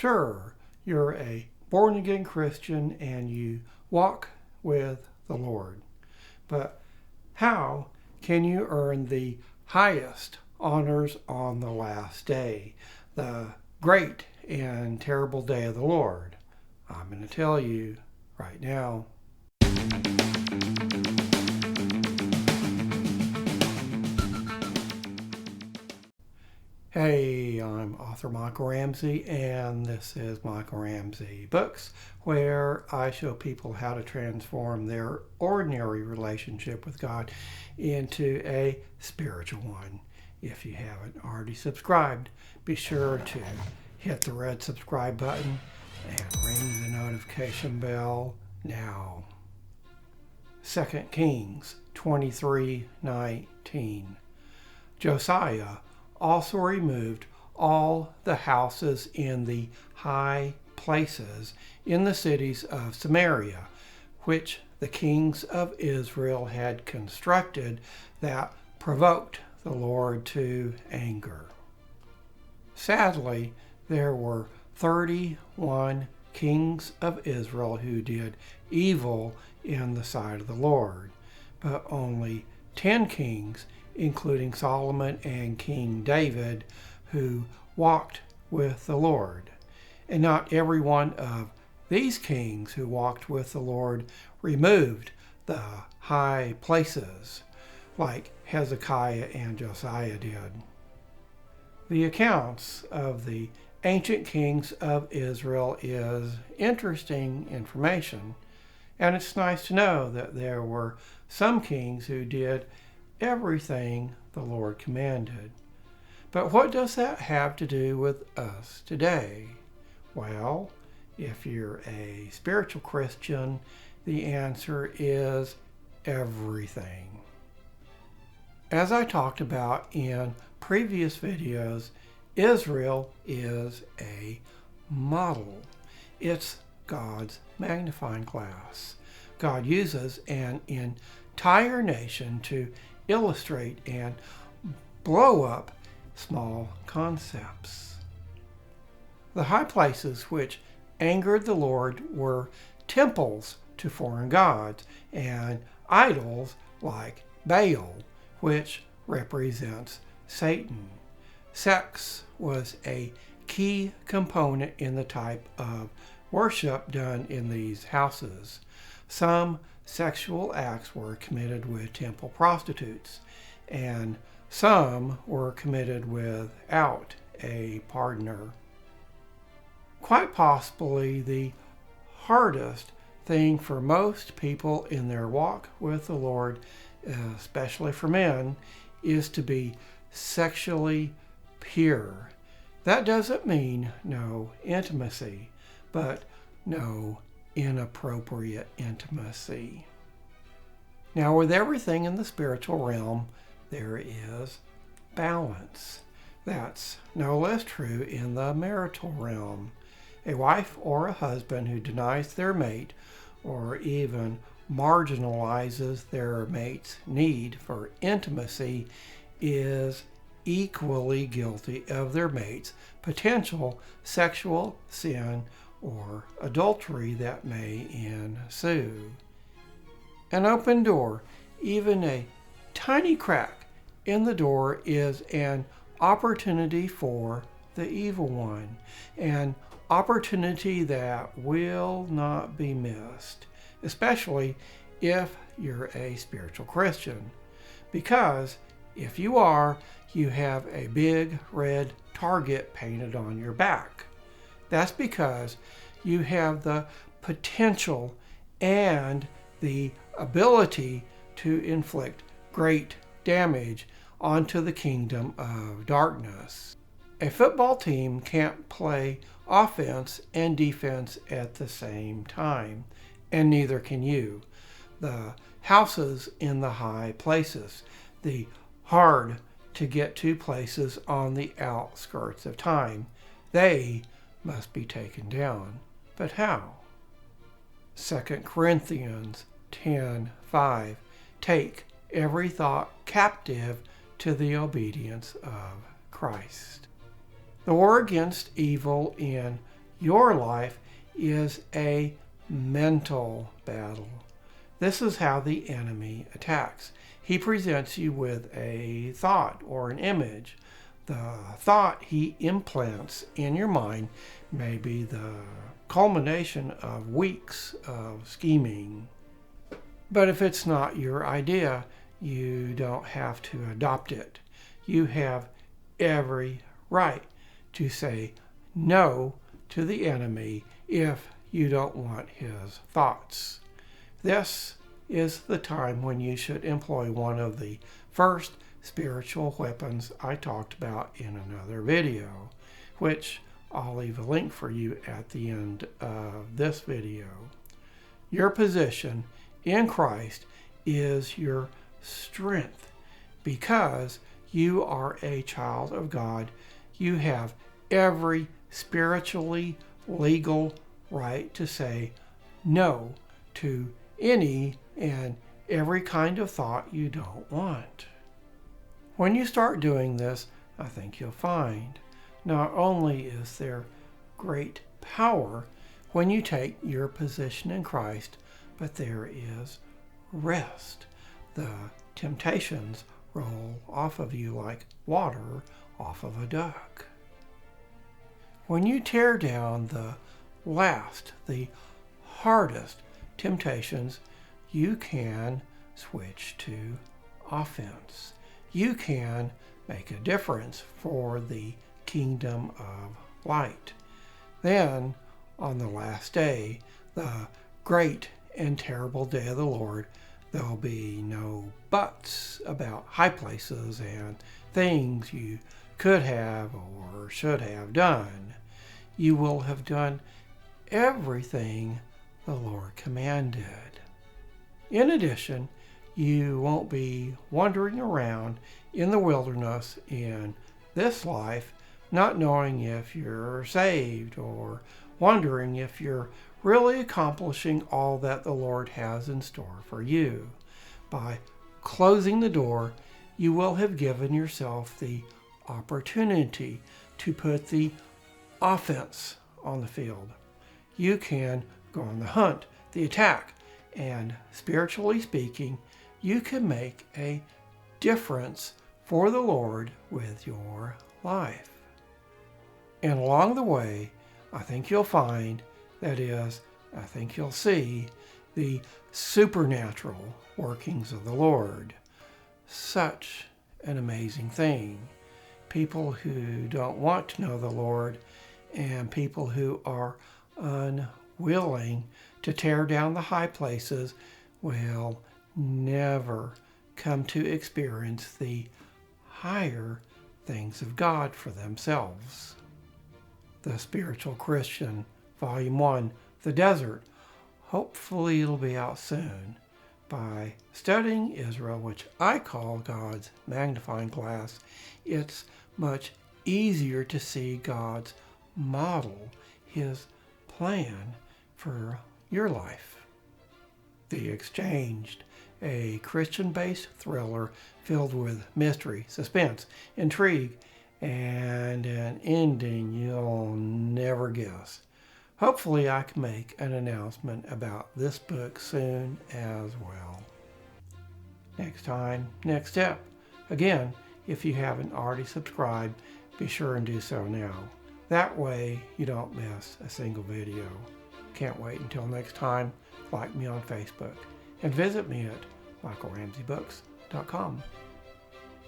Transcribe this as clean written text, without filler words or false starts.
Sure, you're a born-again Christian and you walk with the Lord. But how can you earn the highest honors on the last day, the great and terrible day of the Lord? I'm going to tell you right now. Hey, I'm author Michael Ramsey, and this is Michael Ramsey Books, where I show people how to transform their ordinary relationship with God into a spiritual one. If you haven't already subscribed, be sure to hit the red subscribe button and ring the notification bell now. 2 Kings 23:19. Josiah also removed all the houses in the high places in the cities of Samaria, which the kings of Israel had constructed that provoked the Lord to anger. Sadly, there were 31 kings of Israel who did evil in the sight of the Lord, but only 10 kings, including Solomon and King David, who walked with the Lord. And not every one of these kings who walked with the Lord removed the high places, like Hezekiah and Josiah did. The accounts of the ancient kings of Israel is interesting information, and it's nice to know that there were some kings who did everything the Lord commanded. But what does that have to do with us today? Well, if you're a spiritual Christian, the answer is everything. As I talked about in previous videos, Israel is a model. It's God's magnifying glass. God uses an entire nation to illustrate and blow up small concepts. The high places which angered the Lord were temples to foreign gods and idols like Baal, which represents Satan. Sex was a key component in the type of worship done in these houses. Some sexual acts were committed with temple prostitutes, and some were committed without a partner. Quite possibly the hardest thing for most people in their walk with the Lord, especially for men, is to be sexually pure. That doesn't mean no intimacy, but no inappropriate intimacy. Now, with everything in the spiritual realm, there is balance. That's no less true in the marital realm. A wife or a husband who denies their mate or even marginalizes their mate's need for intimacy is equally guilty of their mate's potential sexual sin or adultery that may ensue. An open door, even a tiny crack in the door, is an opportunity for the evil one, an opportunity that will not be missed, especially if you're a spiritual Christian. Because if you are, you have a big red target painted on your back. That's because you have the potential and the ability to inflict great damage onto the kingdom of darkness. A football team can't play offense and defense at the same time, and neither can you. The houses in the high places, the hard to get to places on the outskirts of time, they must be taken down. But how? 2 Corinthians 10:5. Take every thought captive to the obedience of Christ. The war against evil in Your life is a mental battle. This is how the enemy attacks. He presents you with a thought or an image. The thought he implants in your mind may be the culmination of weeks of scheming. But if it's not your idea, you don't have to adopt it. You have every right to say no to the enemy if you don't want his thoughts. This is the time when you should employ one of the first spiritual weapons I talked about in another video, which I'll leave a link for you at the end of this video. Your position in Christ is your strength. Because you are a child of God, you have every spiritually legal right to say no to any and every kind of thought you don't want. When you start doing this, I think you'll find not only is there great power when you take your position in Christ, but there is rest. The temptations roll off of you like water off of a duck. When you tear down the hardest temptations, you can switch to offense. You can make a difference for the kingdom of light. Then, on the last day, the great and terrible day of the Lord, there'll be no buts about high places and things you could have or should have done. You will have done everything the Lord commanded. In addition, you won't be wandering around in the wilderness in this life, not knowing if you're saved or wondering if you're really accomplishing all that the Lord has in store for you. By closing the door, you will have given yourself the opportunity to put the offense on the field. You can go on the hunt, the attack, and spiritually speaking, you can make a difference for the Lord with your life. And along the way, I think you'll find, that is, I think you'll see the supernatural workings of the Lord. Such an amazing thing. People who don't want to know the Lord and people who are unwilling to tear down the high places will never come to experience the higher things of God for themselves. The Spiritual Christian, Volume 1, The Desert. Hopefully it'll be out soon. By studying Israel, which I call God's magnifying glass, it's much easier to see God's model, his plan for your life. The Exchanged, a Christian-based thriller filled with mystery, suspense, intrigue, and an ending you'll never guess. Hopefully I can make an announcement about this book soon as well. Next time, next step. Again, if you haven't already subscribed, be sure and do so now. That way you don't miss a single video. Can't wait until next time. Like me on Facebook and visit me at michaelramseybooks.com.